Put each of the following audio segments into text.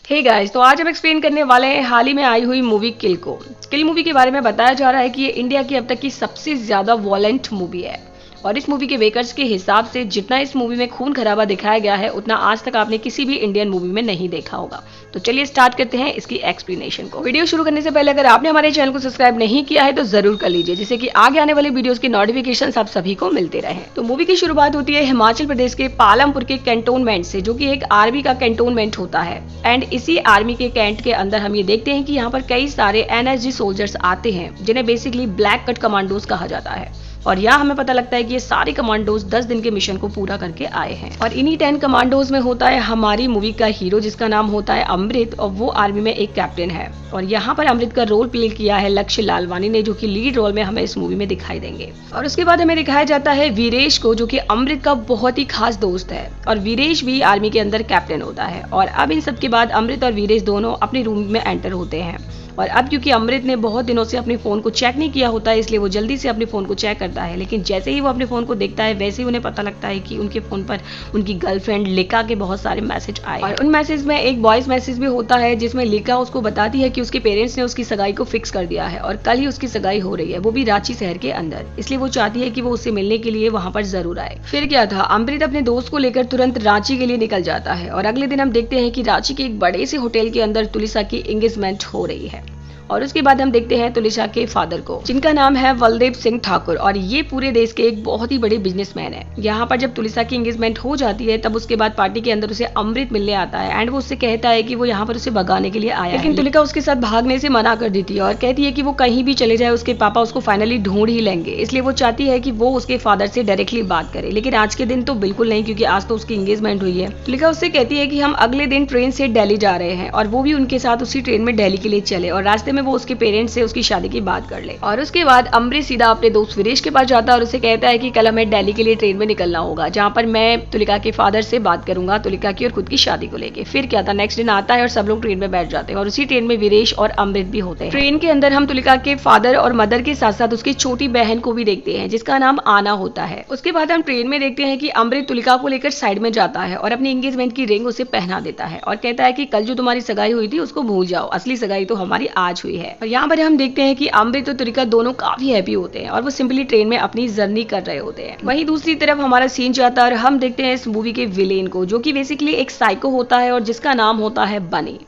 Hey guys, तो आज हम एक्सप्लेन करने वाले हैं हाल ही में आई हुई मूवी किल को। किल मूवी के बारे में बताया जा रहा है कि ये इंडिया की अब तक की सबसे ज्यादा वॉयलेंट मूवी है और इस मूवी के मेकर्स के हिसाब से जितना इस मूवी में खून खराबा दिखाया गया है उतना आज तक आपने किसी भी इंडियन मूवी में नहीं देखा होगा। तो चलिए स्टार्ट करते हैं इसकी एक्सप्लेनेशन को। वीडियो शुरू करने से पहले अगर आपने हमारे चैनल को सब्सक्राइब नहीं किया है तो जरूर कर लीजिए, जिससे कि आगे आने वाले वीडियोस की नोटिफिकेशन आप सभी को मिलते रहे। तो मूवी की शुरुआत होती है हिमाचल प्रदेश के पालमपुर के कैंटोनमेंट से, जो कि एक आर्मी का कैंटोनमेंट होता है। एंड इसी आर्मी के कैंट के अंदर हम ये देखते हैं कि यहाँ पर कई सारे एनएसजी सोल्जर्स आते हैं, जिन्हें बेसिकली ब्लैक कट कमांडोज कहा जाता है। और यहाँ हमें पता लगता है कि ये सारे कमांडोज 10 दिन के मिशन को पूरा करके आए हैं। और इन्हीं 10 कमांडोज में होता है हमारी मूवी का हीरो, जिसका नाम होता है अमृत, और वो आर्मी में एक कैप्टन है। और यहाँ पर अमृत का रोल प्ले किया है लक्ष्य लालवानी ने, जो कि लीड रोल में हमें इस मूवी में दिखाई देंगे। और उसके बाद हमें दिखाया जाता है वीरेश को, जो कि अमृत का बहुत ही खास दोस्त है। और वीरेश भी आर्मी के अंदर कैप्टन होता है। और अब इन सब के बाद अमृत और वीरेश दोनों अपने रूम में एंटर होते हैं। और अब क्योंकि अमृत ने बहुत दिनों से अपने फोन को चेक नहीं किया होता है, इसलिए वो जल्दी से अपने फोन को चेक करता है। लेकिन जैसे ही वो अपने फोन को देखता है, वैसे ही उन्हें पता लगता है कि उनके फोन पर उनकी गर्लफ्रेंड लिका के बहुत सारे मैसेज आए। और उन मैसेज में एक वॉइस मैसेज भी होता है, जिसमें लिका उसको बताती है कि उसके पेरेंट्स ने उसकी सगाई को फिक्स कर दिया है और कल ही उसकी सगाई हो रही है, वो भी रांची शहर के अंदर। इसलिए वो चाहती है कि वो उससे मिलने के लिए वहां पर जरूर आए। फिर क्या था, अमृत अपने दोस्त को लेकर तुरंत रांची के लिए निकल जाता है। और अगले दिन हम देखते हैं कि रांची के एक बड़े से होटल के अंदर तुलिसा की एंगेजमेंट हो रही है। और उसके बाद हम देखते हैं तुलिसा के फादर को, जिनका नाम है बलदेव सिंह ठाकुर। और ये पूरे देश के एक बहुत ही बड़े बिजनेसमैन है। यहाँ पर जब तुलिसा की एंगेजमेंट हो जाती है, तब उसके बाद पार्टी के अंदर उसे अमृत मिलने आता है। एंड वो उससे कहता है कि वो यहाँ पर उसे भगाने के लिए आया है। लेकिन तुलिका उसके साथ भागने से मना कर देती है और कहती है कि वो कहीं भी चले जाए, उसके पापा उसको फाइनली ढूंढ ही लेंगे। इसलिए वो चाहती है कि वो उसके फादर से डायरेक्टली बात करे। लेकिन आज के दिन तो बिल्कुल नहीं, क्योंकि आज तो उसकी एंगेजमेंट हुई है। तुलिका उससे कहती है कि हम अगले दिन ट्रेन से दिल्ली जा रहे हैं और वो भी उनके साथ उसी ट्रेन में दिल्ली के लिए चले और रास्ते में वो उसके पेरेंट्स से उसकी शादी की बात कर ले। और उसके बाद अमृत सीधा अपने दोस्त वीरेश के पास जाता है और उसे कहता है कि कल हमें दिल्ली के लिए ट्रेन में निकलना होगा, जहां पर मैं तुलिका के फादर से बात करूंगा तुलिका की और खुद की शादी को लेके। फिर क्या था, नेक्स्ट दिन आता है और सब लोग ट्रेन में बैठ जाते हैं और उसी ट्रेन में वीरेश और अमृत भी होते हैं। ट्रेन के अंदर हम तुलिका के फादर और मदर के साथ साथ उसकी छोटी बहन को भी देखते हैं, जिसका नाम आना होता है। उसके बाद हम ट्रेन में देखते हैं कि अमृत तुलिका को लेकर साइड में जाता है और अपनी एंगेजमेंट की रिंग उसे पहना देता है और कहता है कि कल जो तुम्हारी सगाई हुई थी उसको भूल जाओ, असली सगाई तो हमारी आज हुई है। और यहाँ पर हम देखते हैं कि अमृत और तुलिका दोनों काफी हैप्पी होते हैं और वो सिंपली ट्रेन में अपनी जर्नी कर रहे होते हैं। वहीं दूसरी तरफ हमारा सीन जाता है और हम देखते हैं इस मूवी के विलेन को, जो कि बेसिकली एक साइको होता है और जिसका नाम होता है बनी।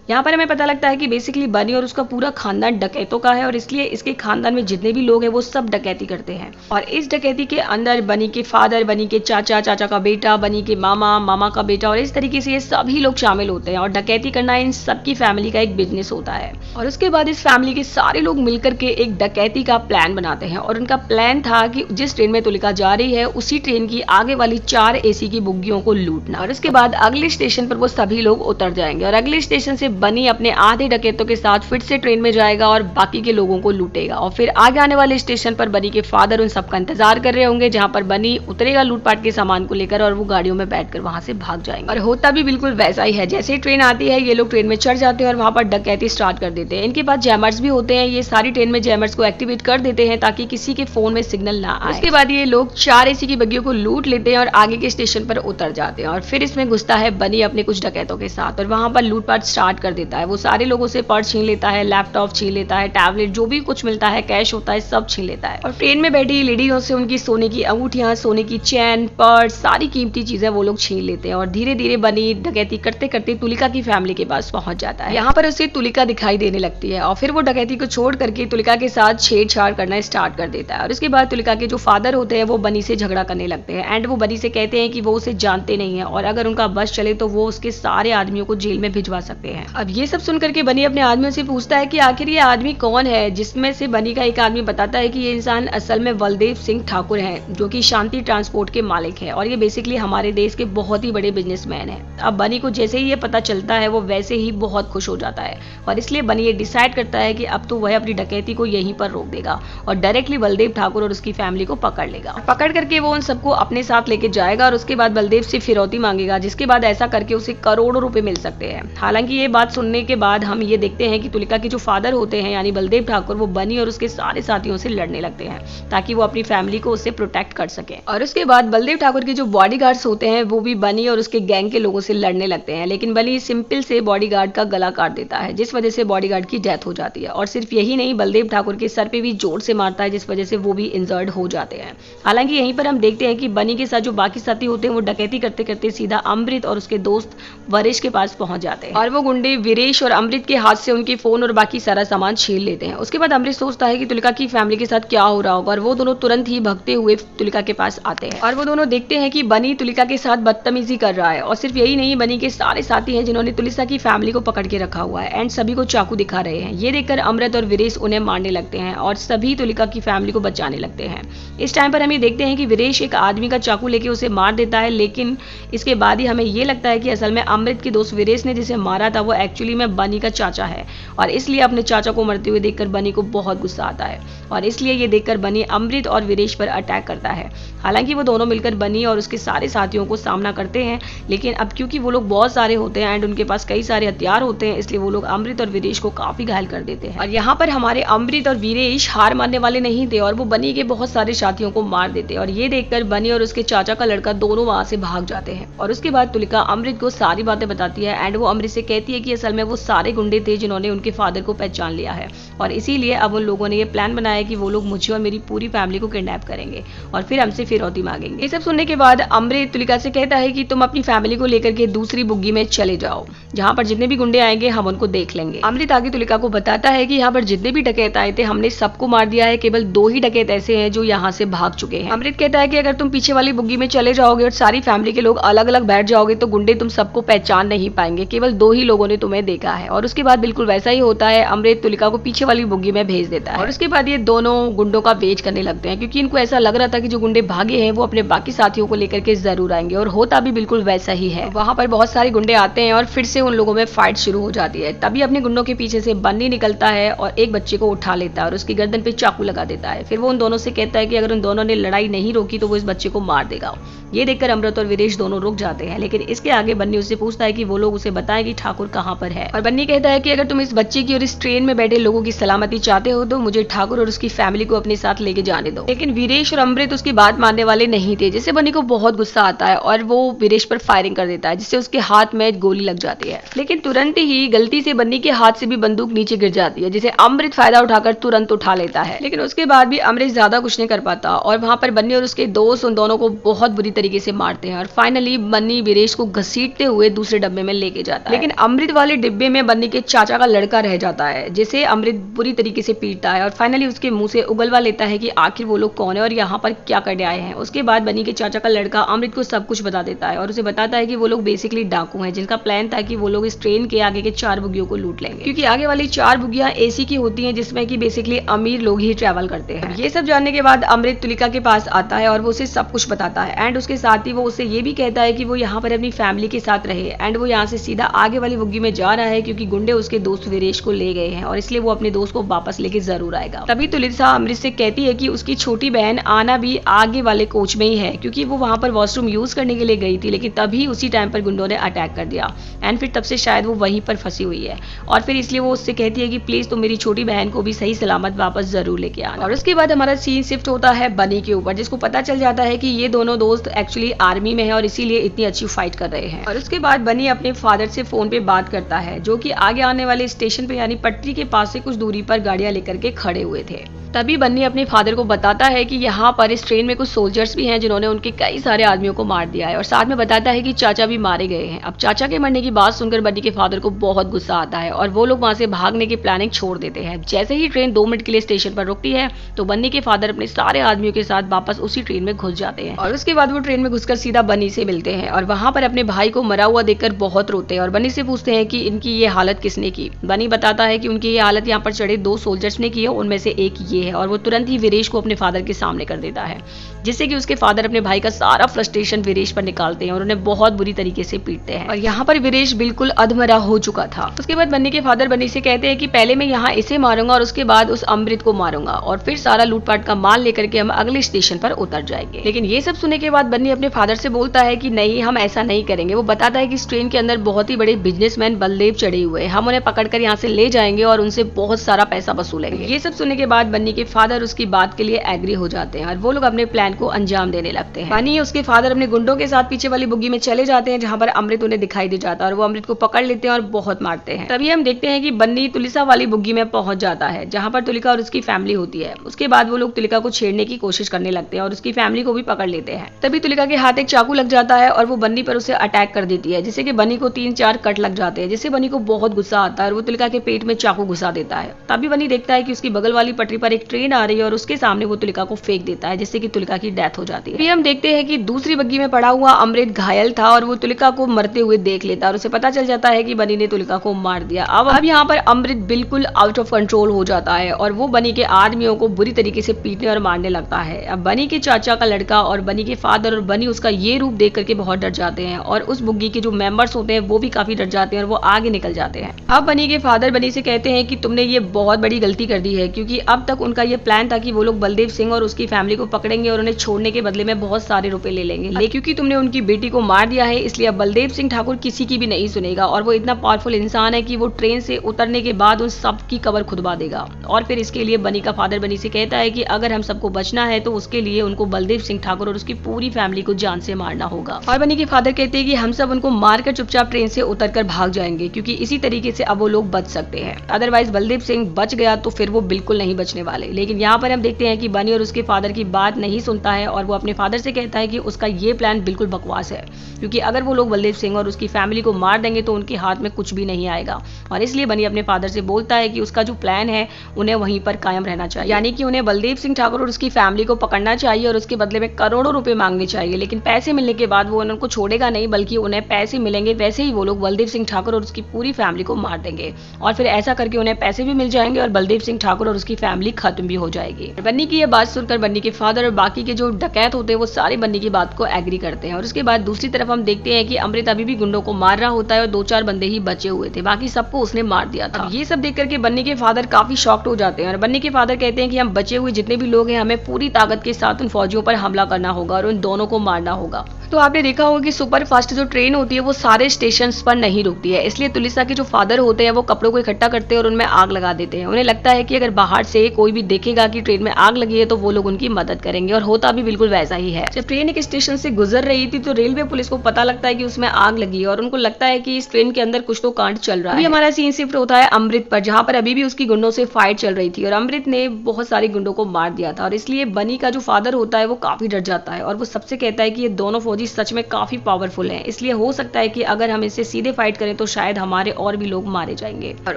यहाँ पर हमें पता लगता है कि बेसिकली बनी और उसका पूरा खानदान डकैतों का है और इसलिए इसके खानदान में जितने भी लोग हैं वो सब डकैती करते हैं। और इस डकैती के अंदर बनी के फादर, बनी के चाचा, चाचा का बेटा, बनी के मामा, मामा का बेटा, और इस तरीके से ये सभी लोग शामिल होते हैं। और डकैती करना इन सबकी फैमिली का एक बिजनेस होता है। और उसके बाद इस फैमिली के सारे लोग मिलकर के एक डकैती का प्लान बनाते हैं। और उनका प्लान था कि जिस ट्रेन में तुलिका जा रही है उसी ट्रेन की आगे वाली 4 एसी की बोगियों को लूटना। और उसके बाद अगले स्टेशन पर वो सभी लोग उतर जाएंगे और अगले स्टेशन से बनी अपने आधे डकैतों के साथ फिर से ट्रेन में जाएगा और बाकी के लोगों को लूटेगा। और फिर आगे आने वाले स्टेशन पर बनी के फादर उन सबका इंतजार कर रहे होंगे, जहां पर बनी उतरेगा लूटपाट के सामान को लेकर और वो गाड़ियों में बैठकर वहां से भाग जाएंगे। और होता भी बिल्कुल वैसा ही है। जैसे ही ट्रेन आती है, ये लोग ट्रेन में चढ़ जाते हैं और वहां पर डकैती स्टार्ट कर देते हैं। इनके पास जैमर्स भी होते हैं। ये सारी ट्रेन में जैमर्स को एक्टिवेट कर देते हैं ताकि किसी के फोन में सिग्नल ना आए। उसके बाद ये लोग 4 एसी की बग्गियों को लूट लेते हैं और आगे के स्टेशन पर उतर जाते हैं। और फिर इसमें घुसता है बनी अपने कुछ डकैतों के साथ और वहां पर लूटपाट स्टार्ट कर देता है। वो सारे लोगों से पर्स छीन लेता है, लैपटॉप छीन लेता है, टैबलेट, जो भी कुछ मिलता है, कैश होता है, सब छीन लेता है। और ट्रेन में बैठी लेडीजों से उनकी सोने की अंगूठियां, सोने की चैन, पर्स, सारी कीमती चीजें वो लोग छीन लेते हैं। और धीरे धीरे बनी डकैती करते करते तुलिका की फैमिली के पास पहुंच जाता है। यहाँ पर उसे तुलिका दिखाई देने लगती है और फिर वो डकैती को छोड़ करके तुलिका के साथ छेड़छाड़ करना स्टार्ट कर देता है। और उसके बाद तुलिका के जो फादर होते हैं वो बनी से झगड़ा करने लगते हैं एंड वो बनी से कहते हैं कि वो उसे जानते नहीं है और अगर उनका बस चले तो वो उसके सारे आदमियों को जेल में भिजवा सकते हैं। अब ये सब सुनकर के बनी अपने आदमियों से पूछता है कि आखिर ये आदमी कौन है, जिसमें से बनी का एक आदमी बताता है कि ये इंसान असल में बलदेव सिंह ठाकुर है, जो कि शांति ट्रांसपोर्ट के मालिक है और ये बेसिकली हमारे देश के बहुत ही बड़े बिजनेसमैन है। अब बनी को जैसे ही ये पता चलता है वो वैसे ही बहुत खुश हो जाता है और इसलिए बनी ये डिसाइड करता है कि अब तो वह अपनी डकैती को यहीं पर रोक देगा और डायरेक्टली बलदेव ठाकुर और उसकी फैमिली को पकड़ लेगा। पकड़ करके वो उन सबको अपने साथ लेके जाएगा और उसके बाद बलदेव से फिरौती मांगेगा, जिसके बाद ऐसा करके उसे करोड़ों रुपए मिल सकते हैं। हालांकि ये बात सुनने के बाद हम ये देखते हैं कि तुलिका के जो फादर होते हैं यानी बलदेव ठाकुर, वो बनी और उसके सारे साथियों से लड़ने लगते हैं ताकि वो अपनी फैमिली को उससे प्रोटेक्ट कर सके। और उसके बाद बलदेव ठाकुर के जो बॉडीगार्ड्स होते हैं वो भी बनी और उसके गैंग के लोगों से लड़ने लगते हैं, लेकिन बनी सिंपल से बॉडीगार्ड का गला काट देता है, जिस वजह से बॉडीगार्ड की डेथ हो जाती है। और सिर्फ यही नहीं, बलदेव ठाकुर के सर पे भी जोर से मारता है, जिस वजह से वो भी इंजर्ड हो जाते हैं। हालांकि यहीं पर हम देखते हैं कि बनी के साथ जो बाकी साथी होते हैं वो डकैती करते करते सीधा अमृत और उसके दोस्त वरेश के पास पहुंच जाते हैं, और वो गुंडे वीरेश और अमृत के हाथ से उनके फोन और बाकी सारा सामान छीन लेते हैं। उसके बाद अमृत सोचता है कि तुलिका की फैमिली के साथ क्या हो रहा होगा, और वो दोनों तुरंत ही भगते हुए तुलिका के पास आते हैं, और वो दोनों देखते हैं कि बनी तुलिका के साथ बदतमीजी कर रहा है। और सिर्फ यही नहीं, बनी के सारे साथी हैं जिन्होंने तुलिका की फैमिली को पकड़ के रखा हुआ है एंड सभी को चाकू दिखा रहे हैं। ये देखकर अमृत और वीरेश उन्हें मारने लगते हैं और सभी तुलिका की फैमिली को बचाने लगते हैं। इस टाइम पर हम ये देखते हैं कि वीरेश एक आदमी का चाकू लेके उसे मार देता है, लेकिन इसके बाद ही हमें ये लगता है कि असल में अमृत के दोस्त वीरेश ने जिसे मारा था वो एक्चुअली में बनी का चाचा है, और इसलिए अपने चाचा को मरते हुए देखकर बनी को बहुत गुस्सा आता है, और इसलिए ये देखकर बनी अमृत और वीरेश पर अटैक करता है। हालांकि वो दोनों मिलकर बनी और उसके सारे साथियों को सामना करते हैं, लेकिन अब क्योंकि वो लोग बहुत सारे होते हैं एंड उनके पास कई सारे हथियार होते हैं, इसलिए वो लोग अमृत और वीरेश को काफी घायल कर देते हैं। और यहाँ पर हमारे अमृत और वीरेश हार मानने वाले नहीं थे और वो बनी के बहुत सारे साथियों को मार देते हैं, और ये देखकर बनी और उसके चाचा का लड़का दोनों वहां से भाग जाते हैं। और उसके बाद तुलिका अमृत को सारी बातें बताती है एंड वो अमृत से कहती है कि असल में वो सारे गुंडे थे जिन्होंने उनके फादर को पहचान लिया है, और इसीलिए अब उन लोगों ने ये प्लान बनाया कि वो लोग मुझे और मेरी पूरी फैमिली को किडनैप करेंगे और फिर हमसे फिरौती मांगेंगे। ये सब सुनने के बाद अमृत तुलिका से कहता है कि तुम अपनी फैमिली को लेकर के दूसरी बुग्गी में चले जाओ, जहाँ पर जितने भी गुंडे आएंगे हम उनको देख लेंगे। अमृत आगे तुलिका को बताता है कि यहाँ पर जितने भी डकैत आए थे हमने सबको मार दिया है, केवल 2 ही डकैत ऐसे हैं जो यहाँ से भाग चुके हैं। अमृत कहता है कि अगर तुम पीछे वाली बुग्गी में चले जाओगे और सारी फैमिली के लोग अलग अलग बैठ जाओगे तो गुंडे तुम सबको पहचान नहीं पाएंगे, केवल 2 ही लोगों ने तुम्हें देखा है। और उसके बाद बिल्कुल वैसा ही होता है, अमृत तुलिका को पीछे वाली बुग्गी में भेज देता है, और उसके बाद ये दोनों गुंडों का वेट करने लगते हैं, क्योंकि इनको ऐसा लग रहा था कि जो गुंडे भागे हैं वो अपने बाकी साथियों को लेकर के जरूर आएंगे, और होता भी बिल्कुल वैसा ही है। वहां पर बहुत सारे गुंडे आते हैं और फिर से उन लोगों में फाइट शुरू हो जाती है। तभी अपने गुंडों के पीछे से बन्नी निकलता है और एक बच्चे को उठा लेता है और उसकी गर्दन पे चाकू लगा देता है। फिर वो उन दोनों से कहता है कि अगर उन दोनों ने लड़ाई नहीं रोकी तो वो इस बच्चे को मार देगा। ये देखकर अमृत और वीरेश दोनों रुक जाते हैं, लेकिन इसके आगे बन्नी उससे पूछता है कि वो लोग उसे बताएं कि ठाकुर कहाँ पर है, और बन्नी कहता है कि अगर तुम इस बच्चे की और इस ट्रेन में बैठे लोगों की सलामती चाहते हो तो मुझे ठाकुर और उसकी फैमिली को अपने साथ लेके जाने दो। लेकिन वीरेश और अमृत उसकी बात मानने वाले नहीं थे, जिससे बन्नी को बहुत गुस्सा आता है और वो वीरेश पर फायरिंग कर देता है, जिससे उसके हाथ में गोली लग जाती है। लेकिन तुरंत ही गलती से बन्नी के हाथ से भी बंदूक नीचे गिर जाती है, जिसे अमृत फायदा उठाकर तुरंत उठा लेता है। लेकिन उसके बाद भी अमृत ज्यादा कुछ नहीं कर पाता और वहां पर बन्नी और उसके दोस्त उन दोनों को बहुत बुरी तरीके से मारते हैं, और फाइनली बन्नी वीरेश को घसीटते हुए दूसरे डब्बे में लेके जाता है। लेकिन अमृत वाले डिब्बे में बन्नी के चाचा का लड़का रह जाता है, जिसे अमृत बुरी तरीके से पीटता है और फाइनली उसके मुंह से उगलवा लेता है कि आखिर वो लोग कौन है और यहाँ पर क्या करने आए हैं। उसके बाद बन्नी के चाचा का लड़का अमृत को सब कुछ बता देता है और उसे बताता है कि वो लोग बेसिकली डाकू हैं, जिनका प्लान था कि वो लोग इस ट्रेन के आगे के 4 बुग्गियों को लूट लेंगे, क्योंकि आगे वाली 4 बुग्गियां एसी की होती हैं, जिसमें कि बेसिकली अमीर लोग ही ट्रैवल करते हैं। ये सब जानने के बाद अमृत तुलिका के पास आता है और वो उसे सब कुछ बताता है, एंड उसके साथ ही वो उसे ये भी कहता है कि वो यहाँ पर अपनी फैमिली के साथ रहे, एंड वो यहाँ से सीधा आगे वाली बुग्गी में जा रहा है क्योंकि गुंडे उसके दोस्त वीरेश को ले गए हैं और इसलिए वो अपने दोस्त को वापस लेके जरूर आएगा। तभी तुलिका अमृत से कहती है कि उसकी छोटी बहन आना भी आगे वाले कोच में ही है, क्योंकि वो वहां पर वॉशरूम यूज करने के लिए गई थी, लेकिन तभी उसी टाइम पर गुंडों ने अटैक कर दिया एंड फिर तब से शायद वो वहीं पर फंसी हुई है, और फिर इसलिए वो उससे कहती है कि प्लीज तुम मेरी छोटी बहन को भी सही सलामत वापस जरूर लेके आना। और उसके बाद हमारा सीन शिफ्ट होता है बनी के ऊपर, जिसको पता चल जाता है कि ये दोनों दोस्त एक्चुअली आर्मी में है और इसीलिए इतनी अच्छी फाइट कर रहे हैं। और उसके बाद बनी अपने फादर से फोन पे बात करता है, जो कि आगे आने वाले स्टेशन पे यानी पटरी के पास से कुछ दूरी पर गाड़ियां लेकर के खड़े हुए थे। तभी बन्नी अपने फादर को बताता है कि यहाँ पर इस ट्रेन में कुछ सोल्जर्स भी हैं जिन्होंने उनके कई सारे आदमियों को मार दिया है, और साथ में बताता है कि चाचा भी मारे गए हैं। अब चाचा के मरने की बात सुनकर बन्नी के फादर को बहुत गुस्सा आता है और वो लोग वहां से भागने की प्लानिंग छोड़ देते हैं। जैसे ही ट्रेन 2 मिनट के लिए स्टेशन पर रुकती है तो बन्नी के फादर अपने सारे आदमियों के साथ वापस उसी ट्रेन में घुस जाते हैं, और उसके बाद वो ट्रेन में घुसकर सीधा बन्नी से मिलते हैं और वहां पर अपने भाई को मरा हुआ देखकर बहुत रोते हैं और बन्नी से पूछते हैं कि इनकी ये हालत किसने की। बन्नी बताता है कि उनकी ये हालत यहाँ पर चढ़े 2 सोल्जर्स ने की है, उनमें से एक ये है, और वो तुरंत ही वीरेश को अपने फादर के सामने कर देता है, जिससे कि उसके फादर अपने भाई का सारा फ्रस्ट्रेशन वीरेश पर निकालते हैं और उन्हें बहुत बुरी तरीके से पीटते हैं। और यहाँ पर वीरेश बिल्कुल अधमरा हो चुका था। उसके बाद बन्नी के फादर बन्नी से कहते हैं कि पहले मैं यहाँ इसे मारूंगा और उसके बाद उस अमृत को मारूंगा और फिर सारा लूटपाट का माल लेकर के हम अगले स्टेशन पर उतर जाएंगे। लेकिन ये सब सुनने के बाद बन्नी अपने फादर से बोलता है कि नहीं, हम ऐसा नहीं करेंगे। वो बताता है कि इस ट्रेन के अंदर बहुत ही बड़े बिजनेसमैन बिजनेसमैन बलदेव चढ़े हुए हैं, हम उन्हें पकड़कर यहाँ से ले जाएंगे और उनसे बहुत सारा पैसा वसूलेंगे। ये सब सुनने के बाद बन्नी के फादर उसकी बात के लिए एग्री हो जाते हैं और वो लोग अपने प्लान को अंजाम देने लगते हैं। बन्नी उसके फादर अपने गुंडों के साथ पीछे वाली बुग्गी में चले जाते हैं, जहाँ पर अमृत उन्हें दिखाई दे जाता है और वो अमृत को पकड़ लेते हैं और बहुत मारते हैं। तभी हम देखते हैं कि बन्नी तुलिसा वाली बुग्गी में पहुंच जाता है, जहाँ पर तुलिका और उसकी फैमिली होती है। उसके बाद वो लोग तुलिका को छेड़ने की कोशिश करने लगते हैं और उसकी फैमिली को भी पकड़ लेते हैं। तभी तुलिका के हाथ एक चाकू लग जाता है और वो बन्नी पर उसे अटैक कर देती है, जिससे कि बन्नी को 3-4 कट लग जाते हैं, जिससे बन्नी को बहुत गुस्सा आता है और वो तुलिका के पेट में चाकू घुसा देता है। तभी बन्नी देखता है कि उसकी बगल वाली पटरी पर एक ट्रेन आ रही है और उसके सामने वो तुलिका को फेंक देता है, जिससे कि तुलिका की डेथ हो जाती है। फिर हम देखते हैं कि दूसरी बग्गी में पड़ा हुआ अमृत घायल था और वो तुलिका को मरते हुए देख लेता है और उसे पता चल जाता है कि बन्नी ने तुलिका को मार दिया। अब यहाँ पर अमृत बिल्कुल आउट ऑफ कंट्रोल हो जाता है और वो बन्नी के आदमियों को बुरी तरीके से पीटने और मारने लगता है। अब बन्नी के चाचा का लड़का और बन्नी के फादर और बन्नी उसका ये रूप देख करके बहुत डर जाते हैं और उस बुग्गी के जो मेंबर्स होते हैं वो भी काफी डर जाते हैं और वो आगे निकल जाते हैं। अब बन्नी के फादर बन्नी से कहते हैं कि तुमने ये बहुत बड़ी गलती कर दी है, क्योंकि अब तक उनका ये प्लान था कि वो लोग बलदेव सिंह और उसकी फैमिली को पकड़ेंगे और उन्हें छोड़ने के बदले में बहुत सारे रुपए ले लेंगे। लेकिन क्योंकि तुमने उनकी बेटी को मार दिया है, इसलिए अब बलदेव सिंह ठाकुर किसी की भी नहीं सुनेगा और वो इतना पावरफुल इंसान है कि वो ट्रेन से उतरने के बाद उन सब की कबर खुदवा देगा। और फिर इसके लिए बन्नी का फादर बन्नी से कहता है कि अगर हम सबको बचना है तो उसके लिए उनको बलदेव सिंह ठाकुर और उसकी पूरी फैमिली को जान से मारना होगा। और बन्नी के फादर कहते हैं कि हम सब उनको मारकर चुपचाप ट्रेन से उतरकर भाग जाएंगे, क्योंकि इसी तरीके से अब वो लोग बच सकते हैं। अदरवाइज बलदेव सिंह बच गया तो फिर वो बिल्कुल नहीं बचने वाले। लेकिन यहाँ पर हम देखते हैं कि बन्नी और उसके फादर की बात नहीं सुनता है और वो अपने फादर से कहता है कि उसका ये प्लान बिल्कुल बकवास है, क्योंकि अगर वो लोग बलदेव सिंह और उसकी फैमिली को मार देंगे तो उनके हाथ में कुछ भी नहीं आएगा। और इसलिए बन्नी अपने फादर से बोलता है कि उसका जो प्लान है उन्हें वहीं पर कायम रहना चाहिए, यानी कि उन्हें बलदेव सिंह ठाकुर और उसकी फैमिली को पकड़ना चाहिए और उसके बदले में करोड़ों रुपए मांगने चाहिए। लेकिन पैसे मिलने के बाद वो उनको छोड़ेगा नहीं, बल्कि उन्हें पैसे मिलेंगे वैसे ही वो लोग बलदेव सिंह ठाकुर और उसकी पूरी फैमिली को मार देंगे और फिर ऐसा करके उन्हें पैसे भी मिल जाएंगे और बलदेव सिंह ठाकुर और उसकी फैमिली खत्म भी हो जाएगी। बन्नी की ये बात सुनकर बन्नी के फादर और बाकी के जो डकैत होते हैं वो सारे बन्नी की बात को एग्री करते हैं। और उसके बाद दूसरी तरफ हम देखते हैं कि अमृत अभी भी गुंडों को मार रहा होता है और 2-4 बंदे ही बचे हुए थे, बाकी सबको उसने मार दिया था। ये सब देख करके बन्नी के फादर काफी शॉक्ड हो जाते हैं और बन्नी के फादर कहते हैं कि हम बचे हुए जितने भी लोग हैं हमें पूरी ताकत के साथ उन फौजियों पर हमला करना होगा और उन दोनों को मारना होगा। तो आपने देखा होगा कि सुपर फास्ट जो ट्रेन होती है वो सारे स्टेशन पर नहीं रुकती है, इसलिए तुलिसा के जो फादर होते हैं वो कपड़ों को इकट्ठा करते हैं और उनमें आग लगा देते हैं। उन्हें लगता है कि अगर बाहर से कोई भी देखेगा कि ट्रेन में आग लगी है तो वो लोग उनकी मदद करेंगे और होता भी बिल्कुल वैसा ही है। जब ट्रेन एक स्टेशन से गुजर रही थी तो रेलवे पुलिस को पता लगता है कि उसमें आग लगी है और उनको लगता है कि इस ट्रेन के अंदर कुछ तो कांड चल रहा है। हमारा सीन शिफ्ट होता है अमृत पर, जहाँ पर अभी भी उसकी गुंडों से फाइट चल रही थी और अमृत ने बहुत सारे गुंडों को मार दिया था और इसलिए बन्नी का जो फादर होता है वो काफी डर जाता है और वो सबसे कहता है कि ये दोनों फौजी सच में काफी पावरफुल हैं, इसलिए हो सकता है कि अगर हम इससे सीधे फाइट करें तो शायद हमारे और भी लोग मारे जाएंगे। और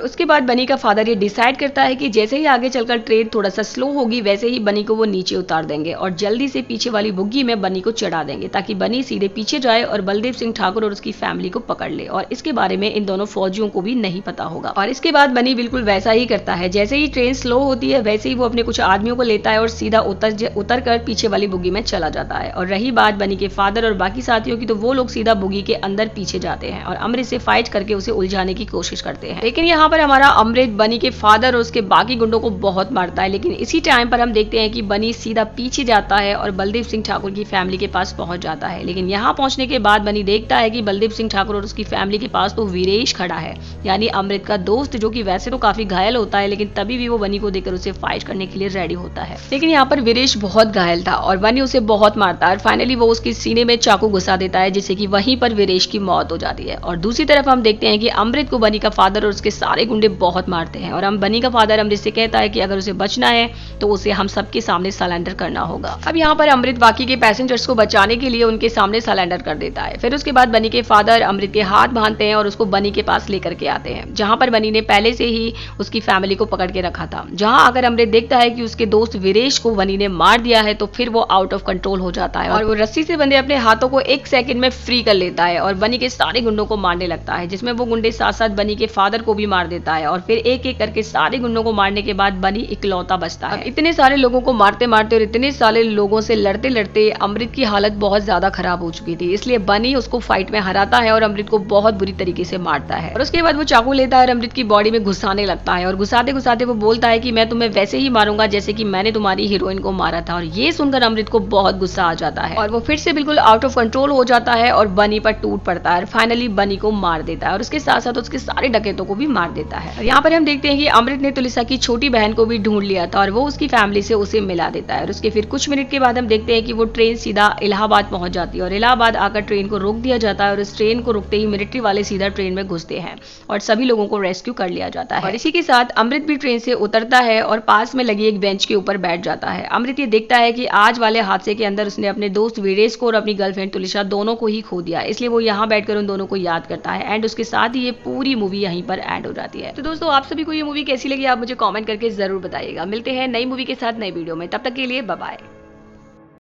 उसके बाद बन्नी का फादर ये डिसाइड करता है कि जैसे ही आगे चलकर ट्रेन थोड़ा सा स्लो होगी वैसे ही बन्नी को वो नीचे उतार देंगे और जल्दी से पीछे वाली बुग्गी में बन्नी को चढ़ा देंगे ताकि बन्नी सीधे पीछे जाए और बलदेव सिंह ठाकुर और उसकी फैमिली को पकड़ ले। और इसके बारे में इन दोनों फौजियों को भी नहीं पता होगा। और इसके बाद बन्नी बिल्कुल वैसा ही करता है, जैसे ही ट्रेन स्लो होती है वैसे ही वो अपने कुछ आदमियों को लेता है और सीधा उतर कर पीछे वाली बुग्गी में चला जाता है। और रही बात बन्नी के फादर और बाकी साथियों की, तो वो लोग सीधा बुग्गी के अंदर पीछे जाते हैं और अमृत से फाइट करके उसे उलझाने की कोशिश करते हैं। लेकिन यहाँ पर हमारा अमृत बन्नी के फादर और उसके बाकी गुंडों को बहुत मारता है। लेकिन इसी टाइम पर हम देखते हैं कि बन्नी सीधा पीछे जाता है और बलदेव सिंह ठाकुर की फैमिली के पास पहुंच जाता है। लेकिन यहाँ पहुंचने के बाद बन्नी देखता है कि बलदेव सिंह ठाकुर और उसकी फैमिली के पास तो वीरेश खड़ा है, यानी अमृत का दोस्त, जो कि वैसे तो काफी घायल होता है लेकिन तभी भी वो बन्नी को देखकर उसे फाइट करने के लिए रेडी होता है। लेकिन यहाँ पर वीरेश बहुत घायल था और बन्नी उसे बहुत मारता है और फाइनली वो उसके सीने में चाकू घुसा देता है, जिससे कि वहीं पर वीरेश की मौत हो जाती है। और दूसरी तरफ हम देखते हैं कि अमृत को बन्नी का फादर और उसके सारे गुंडे बहुत मारते हैं और बन्नी का फादर अमृत से कहता है कि अगर उसे बचना है तो उसे हम सबके सामने सरेंडर करना होगा। अब यहाँ पर अमृत बाकी के पैसेंजर्स को बचाने के लिए उनके सामने सरेंडर कर देता है। फिर उसके बाद बन्नी के फादर अमृत के हाथ बांधते हैं और उसको बन्नी के पास लेकर के आते हैं, जहां पर बन्नी ने पहले से ही उसकी फैमिली को पकड़ के रखा था। जहां अगर अमृत देखता है कि उसके दोस्त वीरेश को बन्नी ने मार दिया है तो फिर वो आउट ऑफ कंट्रोल हो जाता है और वो रस्सी से बंधे अपने हाथों को 1 सेकंड में फ्री कर लेता है और बन्नी के सारे गुंडों को मारने लगता है, जिसमें वो गुंडे साथ साथ बन्नी के फादर को भी मार देता है। और फिर एक एक करके सारे गुंडों को मारने के बाद बन्नी इकलौता बचता है। इतने सारे लोगों को मारते मारते और इतने सारे लोगों से लड़ते लड़ते अमृत की हालत बहुत ज्यादा खराब हो चुकी थी, इसलिए बन्नी उसको फाइट में हराता है और अमृत को बहुत बुरी तरीके से मारता है। और उसके बाद वो चाकू लेता है और अमृत की बॉडी में घुसाने लगता है और घुसाते घुसाते वो बोलता है कि मैं तुम्हें वैसे ही मारूंगा जैसे कि मैंने तुम्हारी हीरोइन को मारा था। और ये सुनकर अमृत को बहुत गुस्सा आ जाता है और वो फिर से बिल्कुल आउट आउट ऑफ कंट्रोल हो जाता है और बनी पर टूट पड़ता है और फाइनली बनी को मार देता है और उसके साथ साथ उसके सारे डकैतों को भी मार देता है। यहाँ पर हम देखते हैं कि अमृत ने तुलिसा की छोटी बहन को भी ढूंढ लिया था और वो उसकी फैमिली से उसे मिला देता है और उसके फिर कुछ मिनट के बाद हम देखते हैं कि वो ट्रेन सीधा इलाहाबाद पहुंच जाती है और इलाहाबाद आकर ट्रेन को रोक दिया जाता है और इस ट्रेन को रुकते ही मिलिट्री वाले सीधा ट्रेन में घुसते हैं और सभी लोगों को रेस्क्यू कर लिया जाता है। और इसी के साथ अमृत भी ट्रेन से उतरता है और पास में लगी एक बेंच के ऊपर बैठ जाता है। अमृत ये देखता है कि आज वाले हादसे के अंदर उसने अपने दोस्त वीरेश को और अपनी गर्लफ्रेंड तुलिसा दोनों को ही खो दिया, इसलिए वो यहाँ बैठकर उन दोनों को याद करता है एंड उसके साथ ही ये पूरी मूवी यहीं पर एंड हो जाती है। तो दोस्तों आप सभी को ये मूवी कैसी लगी आप मुझे कमेंट करके जरूर बताइएगा। मिलते हैं नई मूवी के साथ नई वीडियो में, तब तक के लिए बाय बाय।